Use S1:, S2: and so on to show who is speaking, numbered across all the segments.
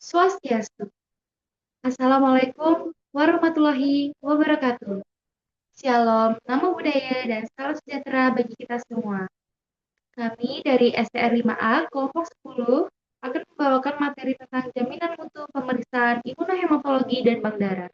S1: Swastiastu. Assalamualaikum warahmatullahi wabarakatuh. Shalom, namo buddhaya, dan salam sejahtera bagi kita semua. Kami dari STR 5A kelompok 10 akan membawakan materi tentang jaminan mutu pemeriksaan imunohematologi dan bank darah.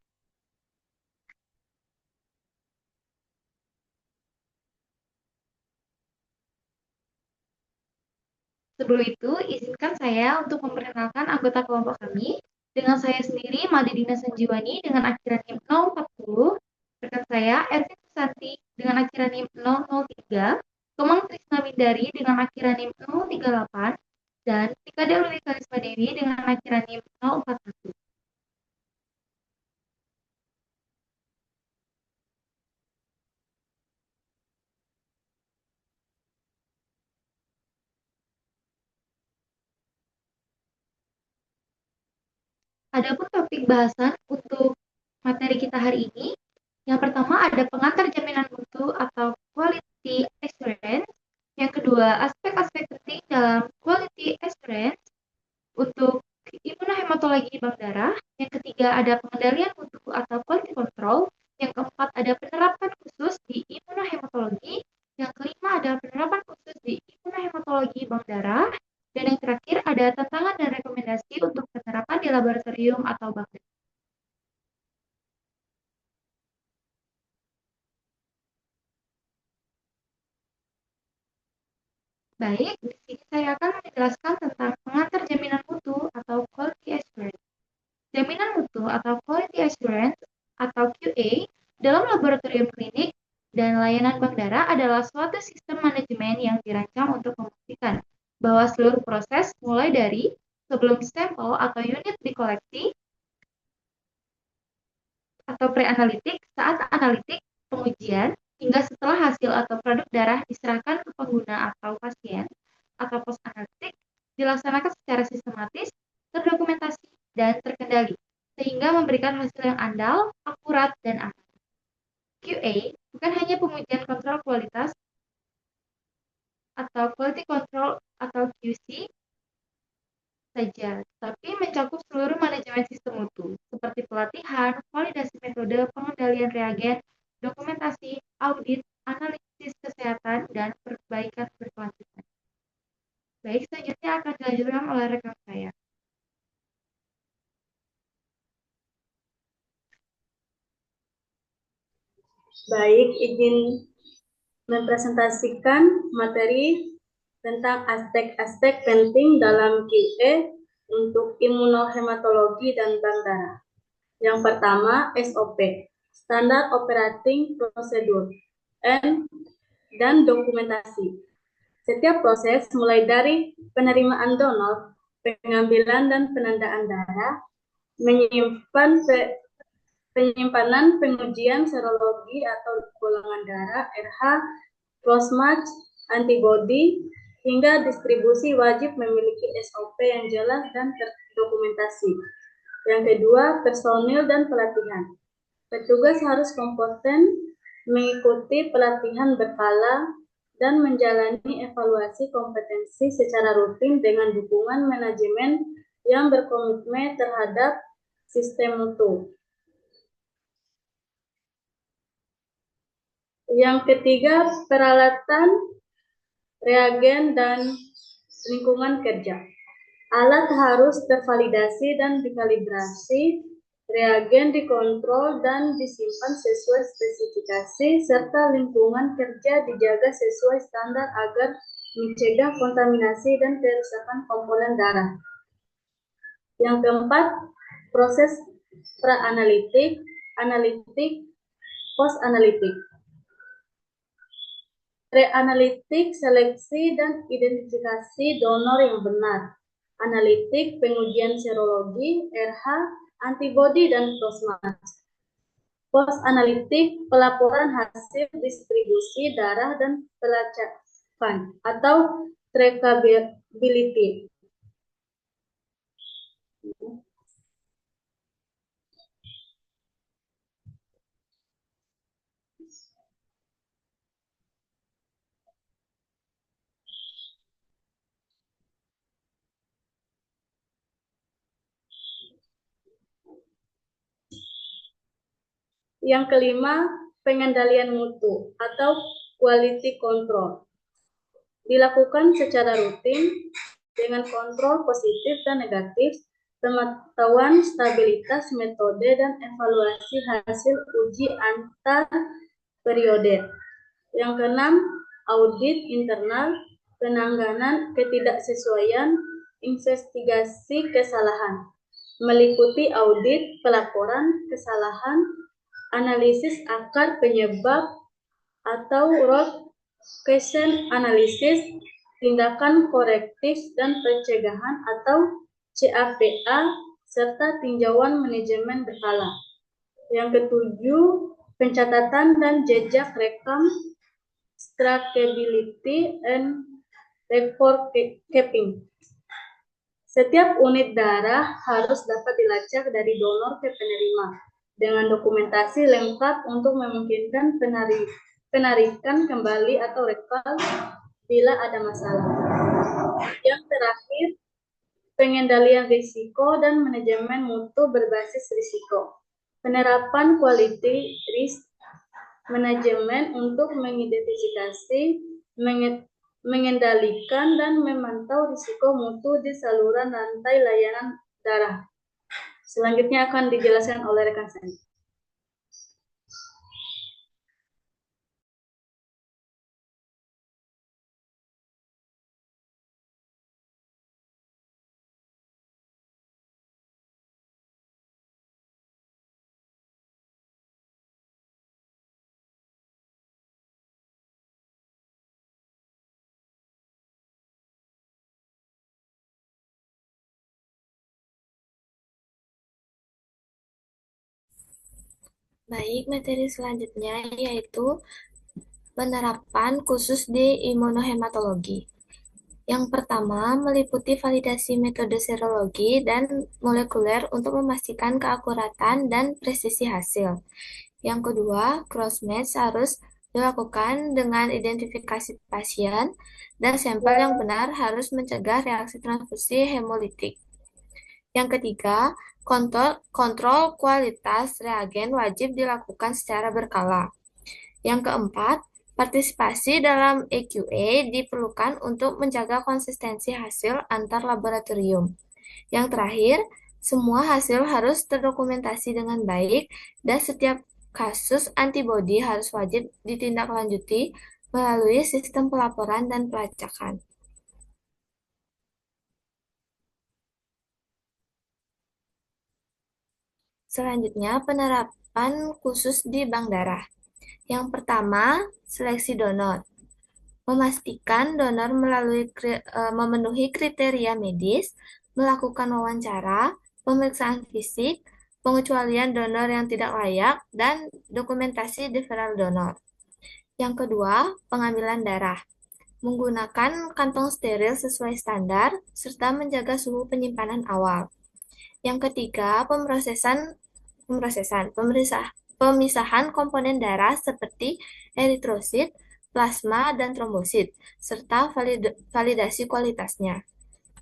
S1: Sebelum itu, izinkan saya untuk memperkenalkan anggota kelompok kami. Dengan saya sendiri, Madedina Sanjiwani dengan akhiran NIM 040, rekan saya Ervin Susanti dengan akhiran NIM 003, Kemang Trisna Windari dengan akhiran NIM 038, dan Tika Dewi Karisma Dewi dengan akhiran NIM 041. Adapun topik bahasan untuk materi kita hari ini, yang pertama ada pengantar jaminan mutu atau quality assurance. Yang kedua, aspek-aspek penting dalam quality assurance untuk imunohematologi bank darah. Yang ketiga, ada pengendalian mutu atau quality control. Yang keempat, ada penerapan khusus di imunohematologi. Yang kelima, ada penerapan khusus di imunohematologi bank darah. Dan yang terakhir, ada tantangan dan rekomendasi untuk penerapan di laboratorium atau bank darah. Baik, di sini saya akan menjelaskan tentang pengantar jaminan mutu atau quality assurance. Jaminan mutu atau quality assurance atau QA dalam laboratorium klinik dan layanan bank darah adalah suatu sistem manajemen yang dirancang untuk memastikan bahwa seluruh proses mulai dari sebelum sampel atau unit dikoleksi atau pre-analitik, saat analitik, pengujian, hingga setelah hasil atau produk darah diserahkan ke pengguna atau pasien atau post-analitik dilaksanakan secara sistematis, terdokumentasi, dan terkendali, sehingga memberikan hasil yang andal, akurat, dan aman. QA bukan hanya pengujian kontrol kualitas atau quality control atau QC saja, tapi mencakup seluruh manajemen sistem mutu, seperti pelatihan, validasi metode, pengendalian reagen, dokumentasi, audit, analisis kesehatan, dan perbaikan berkelanjutan. Baik, selanjutnya akan dilanjutkan oleh rekan saya.
S2: Baik, izin mempresentasikan materi tentang aspek-aspek penting dalam QA untuk imunohematologi dan bank darah. Yang pertama, SOP, Standard Operating Procedure, dan dokumentasi. Setiap proses mulai dari penerimaan donor, pengambilan dan penandaan darah, menyimpan penyimpanan pengujian serologi atau golongan darah RH, cross-match, antibody, hingga distribusi wajib memiliki SOP yang jelas dan terdokumentasi. Yang kedua, personil dan pelatihan. Petugas harus kompeten, mengikuti pelatihan berkala, dan menjalani evaluasi kompetensi secara rutin dengan dukungan manajemen yang berkomitmen terhadap sistem mutu. Yang ketiga, peralatan, reagen, dan lingkungan kerja. Alat harus tervalidasi dan dikalibrasi, reagen dikontrol dan disimpan sesuai spesifikasi, serta lingkungan kerja dijaga sesuai standar agar mencegah kontaminasi dan kerusakan komponen darah. Yang keempat, proses pra-analitik, analitik, post-analitik. Pre-analitik, seleksi dan identifikasi donor yang benar. Analitik, pengujian serologi, RH, antibodi, dan cross-match. Post-analitik, pelaporan hasil distribusi darah dan pelacakan atau trackability. Yang kelima, pengendalian mutu atau quality control. Dilakukan secara rutin dengan kontrol positif dan negatif, pemantauan stabilitas metode dan evaluasi hasil uji antar periode. Yang keenam, audit internal, penanganan ketidaksesuaian, investigasi kesalahan, meliputi audit pelaporan kesalahan, analisis akar penyebab atau root cause analysis, tindakan korektif dan pencegahan atau CAPA, serta tinjauan manajemen berkala. Yang ketujuh, pencatatan dan jejak rekam, trackability and record keeping. Setiap unit darah harus dapat dilacak dari donor ke penerima dengan dokumentasi lengkap untuk memungkinkan penarikan kembali atau rekal bila ada masalah. Yang terakhir, pengendalian risiko dan manajemen mutu berbasis risiko. Penerapan quality risk manajemen untuk mengidentifikasi, mengendalikan, dan memantau risiko mutu di saluran rantai layanan darah. Selanjutnya akan dijelaskan oleh rekan saya.
S3: Baik, materi selanjutnya yaitu penerapan khusus di imunohematologi. Yang pertama, meliputi validasi metode serologi dan molekuler untuk memastikan keakuratan dan presisi hasil. Yang kedua, cross-match harus dilakukan dengan identifikasi pasien dan sampel yang benar harus mencegah reaksi transfusi hemolitik. Yang ketiga, kontrol kualitas reagen wajib dilakukan secara berkala. Yang keempat, partisipasi dalam EQA diperlukan untuk menjaga konsistensi hasil antar laboratorium. Yang terakhir, semua hasil harus terdokumentasi dengan baik dan setiap kasus antibodi harus wajib ditindaklanjuti melalui sistem pelaporan dan pelacakan. Selanjutnya, penerapan khusus di bank darah. Yang pertama, seleksi donor. Memastikan donor memenuhi kriteria medis, melakukan wawancara, pemeriksaan fisik, pengecualian donor yang tidak layak, dan dokumentasi deferral donor. Yang kedua, pengambilan darah. Menggunakan kantong steril sesuai standar, serta menjaga suhu penyimpanan awal. Yang ketiga, pemisahan komponen darah seperti eritrosit, plasma, dan trombosit, serta validasi kualitasnya.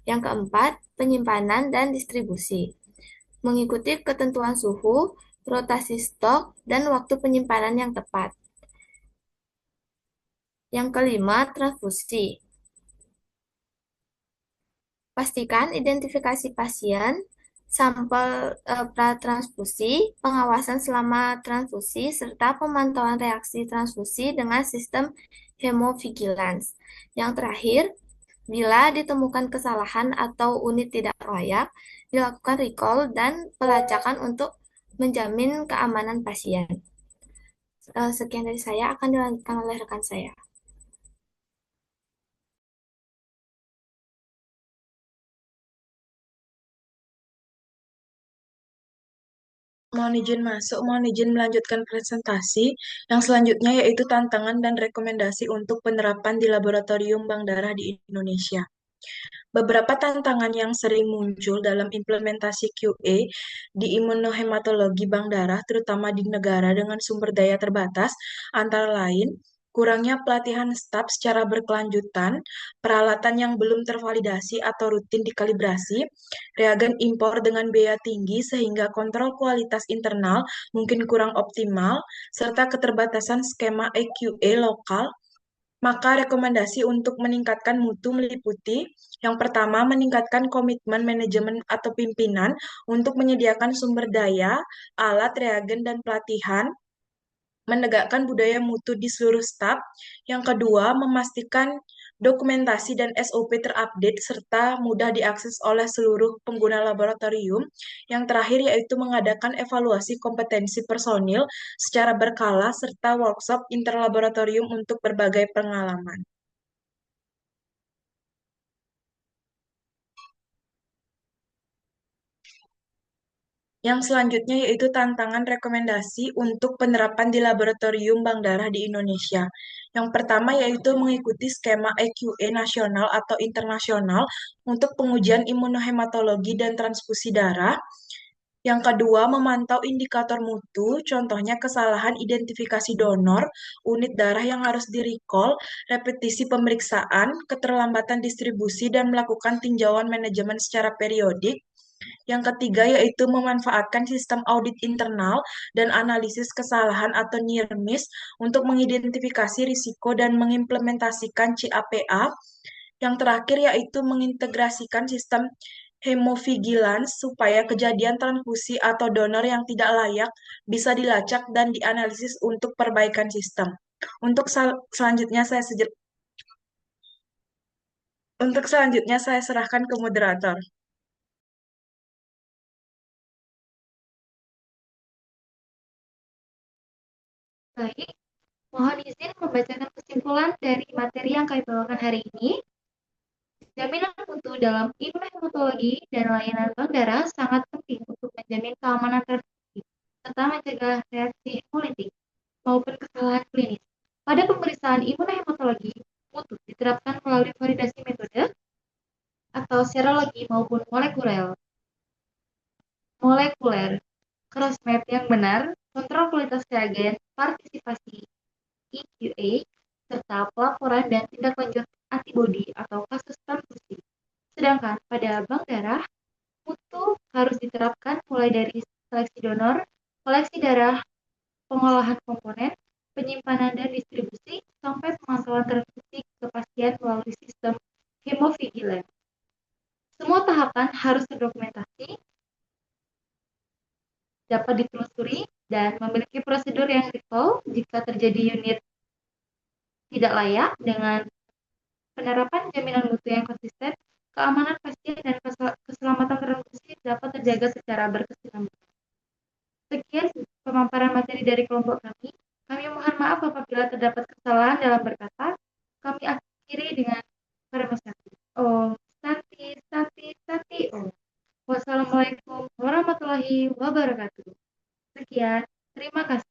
S3: Yang keempat, penyimpanan dan distribusi. Mengikuti ketentuan suhu, rotasi stok, dan waktu penyimpanan yang tepat. Yang kelima, transfusi. Pastikan identifikasi pasien, sampel pratransfusi, pengawasan selama transfusi, serta pemantauan reaksi transfusi dengan sistem hemovigilance. Yang terakhir, bila ditemukan kesalahan atau unit tidak layak, dilakukan recall dan pelacakan untuk menjamin keamanan pasien. Sekian dari saya, akan dilanjutkan oleh rekan saya.
S4: Mohon izin melanjutkan presentasi. Yang selanjutnya yaitu tantangan dan rekomendasi untuk penerapan di laboratorium bank darah di Indonesia. Beberapa tantangan yang sering muncul dalam implementasi QA di imunohematologi bank darah, terutama di negara dengan sumber daya terbatas, antara lain kurangnya pelatihan staf secara berkelanjutan, peralatan yang belum tervalidasi atau rutin dikalibrasi, reagen impor dengan biaya tinggi sehingga kontrol kualitas internal mungkin kurang optimal, serta keterbatasan skema EQE lokal. Maka rekomendasi untuk meningkatkan mutu meliputi yang pertama, meningkatkan komitmen manajemen atau pimpinan untuk menyediakan sumber daya, alat, reagen, dan pelatihan, menegakkan budaya mutu di seluruh staf. Yang kedua, memastikan dokumentasi dan SOP terupdate serta mudah diakses oleh seluruh pengguna laboratorium. Yang terakhir yaitu mengadakan evaluasi kompetensi personil secara berkala serta workshop interlaboratorium untuk berbagai pengalaman. Yang selanjutnya yaitu tantangan rekomendasi untuk penerapan di laboratorium bank darah di Indonesia. Yang pertama yaitu mengikuti skema EQE nasional atau internasional untuk pengujian imunohematologi dan transfusi darah. Yang kedua, memantau indikator mutu, contohnya kesalahan identifikasi donor, unit darah yang harus di-recall, repetisi pemeriksaan, keterlambatan distribusi, dan melakukan tinjauan manajemen secara periodik. Yang ketiga yaitu memanfaatkan sistem audit internal dan analisis kesalahan atau near miss untuk mengidentifikasi risiko dan mengimplementasikan CAPA. Yang terakhir yaitu mengintegrasikan sistem hemovigilance supaya kejadian transfusi atau donor yang tidak layak bisa dilacak dan dianalisis untuk perbaikan sistem. Untuk selanjutnya saya serahkan ke moderator.
S1: Baik, mohon izin membacakan kesimpulan dari materi yang kami bawakan hari ini. Jaminan mutu dalam imunohematologi dan layanan bank darah sangat penting untuk menjamin keamanan transfusi serta mencegah reaksi hemolitik maupun kesalahan klinis. Pada pemeriksaan imunohematologi, mutu diterapkan melalui validasi metode atau serologi maupun molekuler, cross-match yang benar, kontrol kualitas reagen, partisipasi EQA, serta pelaporan dan tindak lanjut antibodi atau kasus transfusi. Sedangkan pada bank darah, mutu harus diterapkan mulai dari seleksi donor, koleksi darah, pengolahan komponen, penyimpanan dan distribusi, sampai pemantauan transfusi ke pasien melalui sistem hemovigilance. Semua tahapan harus terdokumentasi, dapat ditelusuri, dan memiliki prosedur yang recall jika terjadi unit tidak layak. Dengan penerapan jaminan mutu yang konsisten, keamanan pasien dan keselamatan transfusi dapat terjaga secara berkesinambungan. Sekian pemaparan materi dari kelompok kami. Kami mohon maaf apabila terdapat kesalahan dalam berkata. Kami akhiri dengan Paramasati. Om Santi, Santi, Santi Om. Wassalamualaikum warahmatullahi wabarakatuh. Sekian, terima kasih.